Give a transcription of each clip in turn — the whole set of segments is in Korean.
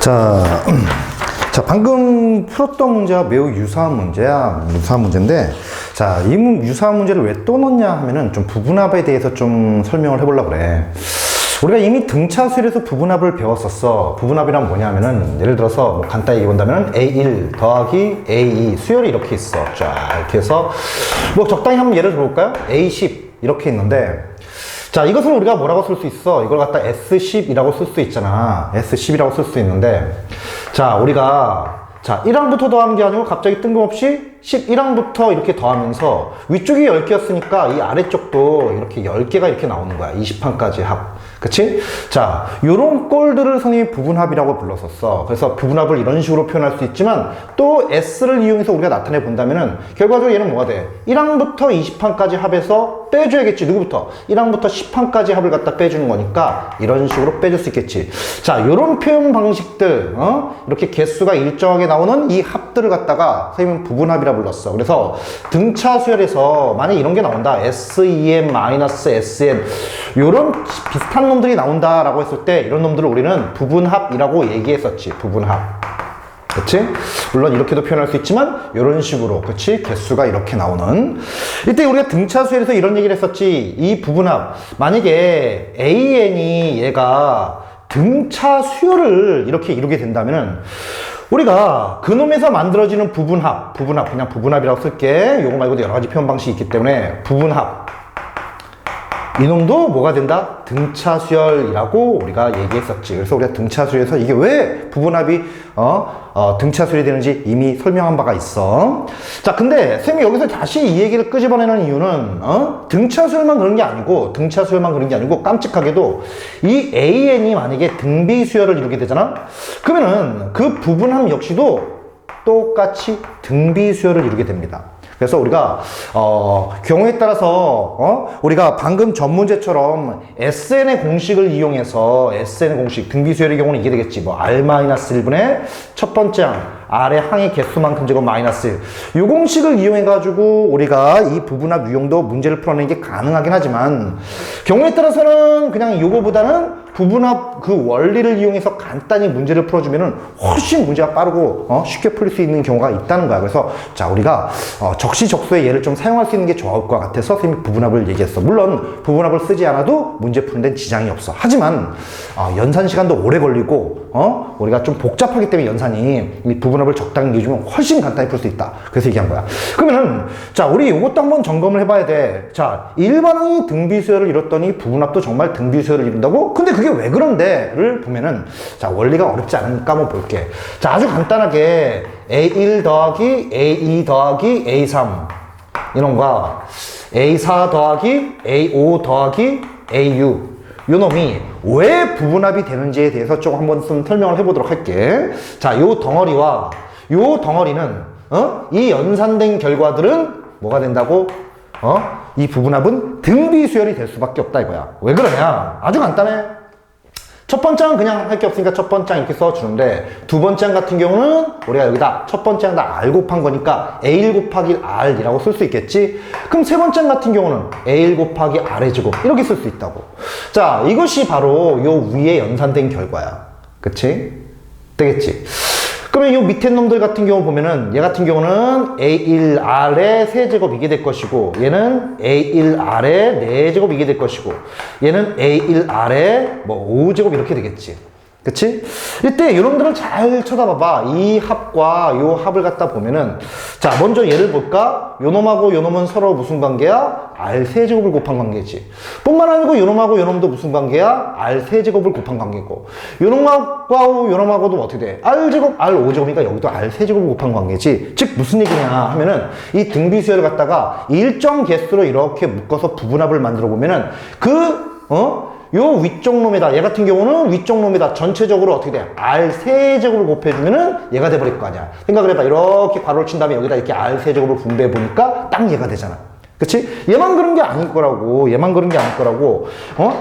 자, 자, 방금 풀었던 문제와 매우 유사한 문제인데, 자, 이 유사한 문제를 왜 또 넣냐 하면은 좀 부분합에 대해서 좀 설명을 해보려고 그래. 우리가 이미 등차수열에서 부분합을 배웠었어. 부분합이란 뭐냐면은, 예를 들어서 뭐 간단히 얘기해본다면 A1 더하기 A2 수열이 이렇게 있어. 쫙 이렇게 해서 뭐 적당히 한번 예를 들어볼까요? A10 이렇게 있는데, 자, 이것을 우리가 뭐라고 쓸 수 있어? 이걸 갖다 S10이라고 쓸 수 있잖아. S10이라고 쓸 수 있는데, 자, 우리가, 자, 1항부터 더하는 게 아니고 갑자기 뜬금없이 11항부터 이렇게 더하면서 위쪽이 10개였으니까 이 아래쪽도 이렇게 10개가 이렇게 나오는 거야. 20항까지 합. 그치? 자, 요런 꼴들을 선생님이 부분합이라고 불렀었어. 그래서 부분합을 이런 식으로 표현할 수 있지만 또 S를 이용해서 우리가 나타내 본다면은 결과적으로 얘는 뭐가 돼? 1항부터 20항까지 합해서 빼줘야겠지. 누구부터? 1항부터 10항까지 합을 갖다 빼주는 거니까 이런 식으로 빼줄 수 있겠지. 자, 요런 표현 방식들, 이렇게 개수가 일정하게 나오는 이 합들을 갖다가 선생님은 부분합이라고 불렀어. 그래서 등차 수열에서 만약 이런 게 나온다. SEM-SN 요런 비슷한 놈들이 나온다라고 했을 때 이런 놈들을 우리는 부분합이라고 얘기했었지. 부분합. 그치? 물론 이렇게도 표현할 수 있지만 이런 식으로, 그치? 개수가 이렇게 나오는. 이때 우리가 등차수열에서 이런 얘기를 했었지. 이 부분합, 만약에 AN이 얘가 등차수열을 이렇게 이루게 된다면은 우리가 그놈에서 만들어지는 부분합, 그냥 부분합이라고 쓸게. 요거 말고도 여러 가지 표현 방식이 있기 때문에 부분합, 이놈도 뭐가 된다? 등차수열이라고 우리가 얘기했었지. 그래서 우리가 등차수열에서 이게 왜 부분합이 등차수열이 되는지 이미 설명한 바가 있어. 자, 근데 쌤이 여기서 다시 이 얘기를 끄집어내는 이유는 등차수열만 그런 게 아니고 깜찍하게도 이 AN이 만약에 등비수열을 이루게 되잖아? 그러면은 그 부분합 역시도 똑같이 등비수열을 이루게 됩니다. 그래서 우리가 경우에 따라서 우리가 방금 전 문제처럼 SN의 공식을 이용해서 SN의 공식, 등비수열의 경우는 이게 되겠지. 뭐 R-1분의 첫 번째 항 R의 항의 개수만큼 제곱 -1. 이 공식을 이용해 가지고 우리가 이 부분합 유형도 문제를 풀어내는 게 가능하긴 하지만 경우에 따라서는 그냥 요거보다는 부분합 그 원리를 이용해서 간단히 문제를 풀어주면은 훨씬 문제가 빠르고 쉽게 풀릴 수 있는 경우가 있다는 거야. 그래서 자, 우리가 적시적소의 예를 좀 사용할 수 있는 게 좋을 것 같아서 선생님이 부분합을 얘기했어. 물론 부분합을 쓰지 않아도 문제 푸는 데는 지장이 없어. 하지만 연산 시간도 오래 걸리고 우리가 좀 복잡하기 때문에 연산이 이 부분합을 적당히 얘기해주면 훨씬 간단히 풀 수 있다. 그래서 얘기한 거야. 그러면은 자, 우리 이것도 한번 점검을 해봐야 돼. 자, 일반항이 등비수열을 이뤘더니 부분합도 정말 등비수열을 이룬다고? 근데 그게 왜 그런데?를 보면은 자, 원리가 어렵지 않으니까 한번 볼게. 자, 아주 간단하게 A1 더하기 A2 더하기 A3 이놈과 A4 더하기 A5 더하기 A6 요 놈이 왜 부분합이 되는지에 대해서 조금 한번 설명을 해보도록 할게. 자, 요 덩어리와 요 덩어리는 이 연산된 결과들은 뭐가 된다고? 이 부분합은 등비수열이 될 수밖에 없다 이거야. 왜 그러냐? 아주 간단해. 첫 번째 항 그냥 할 게 없으니까 첫 번째 항 이렇게 써주는데 두 번째 항 같은 경우는 우리가 여기다 첫 번째 항 다 R 곱한 거니까 A1 곱하기 R이라고 쓸 수 있겠지. 그럼 세 번째 항 같은 경우는 A1 곱하기 R의 제곱 이렇게 쓸 수 있다고. 자, 이것이 바로 요 위에 연산된 결과야. 그치? 되겠지? 그러면 요 밑에 놈들 같은 경우 보면은 얘 같은 경우는 A1R의 세제곱 이게 될 것이고 얘는 A1R의 4제곱 이게 될 것이고 얘는 A1R의 뭐 5제곱 이렇게 되겠지. 그치? 이때 요놈들을 잘 쳐다봐봐. 이 합과 요 합을 갖다 보면은 자, 먼저 얘를 볼까? 요놈하고 요놈은 서로 무슨 관계야? R3제곱을 곱한 관계지. 뿐만 아니고 요놈하고 요놈도 무슨 관계야? R3제곱을 곱한 관계고 요놈하고 요놈하고도 어떻게 돼? R제곱, R5제곱이니까 여기도 R3제곱을 곱한 관계지. 즉 무슨 얘기냐 하면은 이 등비수열을 갖다가 일정 개수로 이렇게 묶어서 부분합을 만들어 보면은 요 위쪽 놈에다, 얘 같은 경우는 위쪽 놈에다 전체적으로 어떻게 돼? R3제곱을 곱해주면은 얘가 돼버릴 거 아니야. 생각을 해봐. 이렇게 괄호를 친 다음에 여기다 이렇게 R3제곱을 분배해보니까 딱 얘가 되잖아. 그치? 얘만 그런 게 아닐 거라고.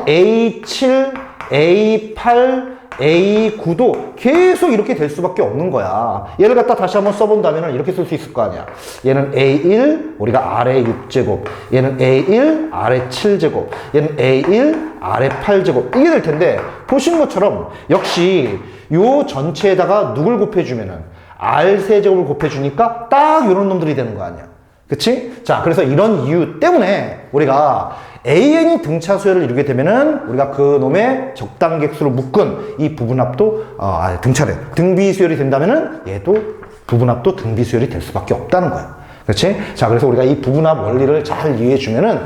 A7, A8, A9도 계속 이렇게 될 수밖에 없는 거야. 얘를 갖다 다시 한번 써본다면 이렇게 쓸 수 있을 거 아니야. 얘는 A1, 우리가 R의 6제곱. 얘는 A1, R의 7제곱. 얘는 A1, R의 8제곱. 이게 될 텐데, 보시는 것처럼 역시 요 전체에다가 누굴 곱해주면은 R세제곱을 곱해주니까 딱 요런 놈들이 되는 거 아니야. 그치? 자, 그래서 이런 이유 때문에 우리가 AN이 등차 수열을 이루게 되면은 우리가 그 놈의 적당객수로 묶은 이 부분합도 등차래. 등비 수열이 된다면은 얘도 부분합도 등비 수열이 될 수밖에 없다는 거야. 그렇지? 자, 그래서 우리가 이 부분합 원리를 잘 이해해 주면은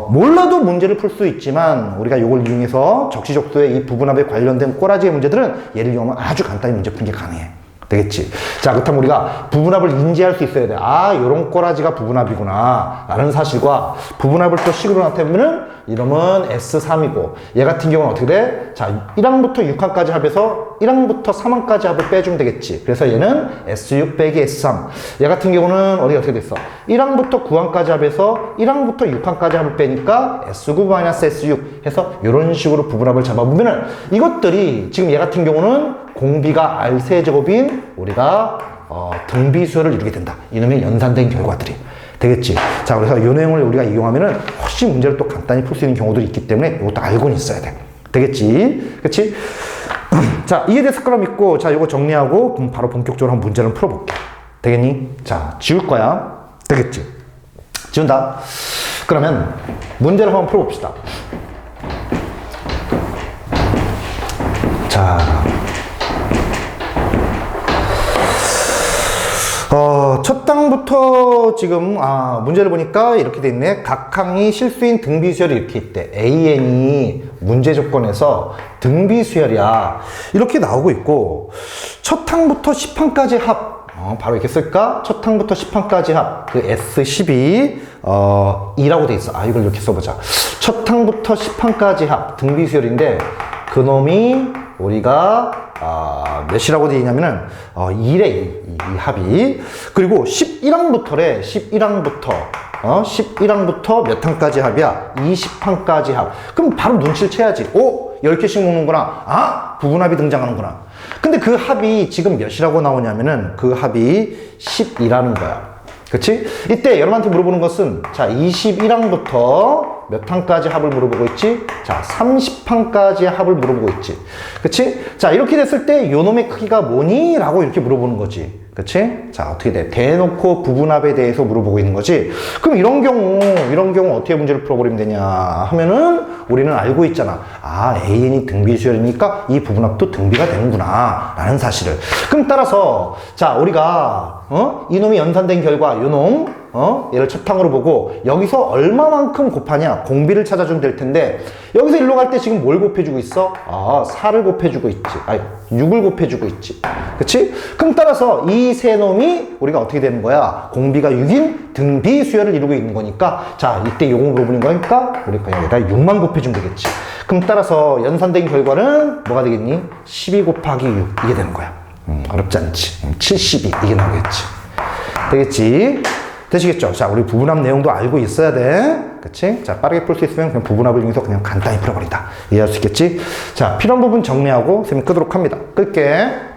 몰라도 문제를 풀 수 있지만 우리가 이걸 이용해서 적시적소의 이 부분합에 관련된 꼬라지의 문제들은 얘를 이용하면 아주 간단히 문제 푸는 게 가능해. 되겠지? 자, 그렇다면 우리가 부분합을 인지할 수 있어야 돼. 아, 요런 꼬라지가 부분합이구나 라는 사실과 부분합을 또 식으로 나타내면은 이놈은 S3이고 얘 같은 경우는 어떻게 돼? 자, 1항부터 6항까지 합해서 1항부터 3항까지 합을 빼주면 되겠지. 그래서 얘는 S6 빼기 S3. 얘 같은 경우는 어떻게 됐어? 1항부터 9항까지 합해서 1항부터 6항까지 합을 빼니까 S9 마이너스 S6 해서 이런 식으로 부분합을 잡아보면은 이것들이 지금 얘 같은 경우는 공비가 R세제곱인 우리가 등비수열을 이루게 된다. 이놈의 연산된 결과들이 되겠지. 자, 그래서 이 내용을 우리가 이용하면은 훨씬 문제를 또 간단히 풀 수 있는 경우들이 있기 때문에 이것도 알고는 있어야 돼. 되겠지? 그치? 자, 이해됐을 거라 믿고, 자, 이거 정리하고 바로 본격적으로 한번 문제를 풀어볼게. 되겠니? 자, 지울 거야. 되겠지? 지운다. 그러면 문제를 한번 풀어봅시다. 자, 첫 항부터 지금 문제를 보니까 이렇게 돼 있네. 각 항이 실수인 등비수열이 이렇게 있대. AN이 문제 조건에서 등비수열이야 이렇게 나오고 있고, 첫 항부터 10항까지 합 바로 이렇게 쓸까? 첫 항부터 10항까지 합 그 S12 2라고 돼 있어. 이걸 이렇게 써보자. 첫 항부터 10항까지 합 등비수열인데 그놈이 우리가 몇이라고 되어 있냐면은 1에 1, 이 합이. 그리고 11항부터래. 11항부터 몇 항까지 합이야? 20항까지 합. 그럼 바로 눈치를 채야지. 10개씩 먹는구나. 부분합이 등장하는구나. 근데 그 합이 지금 몇이라고 나오냐면은 그 합이 10이라는 거야. 그치? 이때 여러분한테 물어보는 것은, 자, 21항부터 몇 항까지 합을 물어보고 있지? 자, 30항까지 합을 물어보고 있지. 그치? 자, 이렇게 됐을 때 요놈의 크기가 뭐니? 라고 이렇게 물어보는 거지. 그치? 자, 어떻게 돼? 대놓고 부분합에 대해서 물어보고 있는 거지. 그럼 이런 경우 어떻게 문제를 풀어버리면 되냐 하면은 우리는 알고 있잖아. AN이 등비수열이니까 이 부분합도 등비가 되는구나 라는 사실을. 그럼 따라서 자, 우리가 이놈이 연산된 결과 요놈 얘를 첫 항으로 보고 여기서 얼마만큼 곱하냐 공비를 찾아주면 될 텐데, 여기서 일로 갈 때 지금 뭘 곱해주고 있어? 4를 곱해주고 있지. 6을 곱해주고 있지. 그치? 그럼 따라서 이 세 놈이 우리가 어떻게 되는 거야? 공비가 6인 등비수열을 이루고 있는 거니까, 자, 이때 요걸 물어보는 거니까 우리 그냥 여기다 6만 곱해주면 되겠지. 그럼 따라서 연산된 결과는 뭐가 되겠니? 12 곱하기 6 이게 되는 거야. 어렵지 않지. 72 이게 나오겠지. 되겠지? 되시겠죠? 자, 우리 부분합 내용도 알고 있어야 돼. 그치? 자, 빠르게 풀 수 있으면 그냥 부분합을 이용해서 그냥 간단히 풀어버린다. 이해할 수 있겠지? 자, 필요한 부분 정리하고 쌤이 끄도록 합니다. 끌게.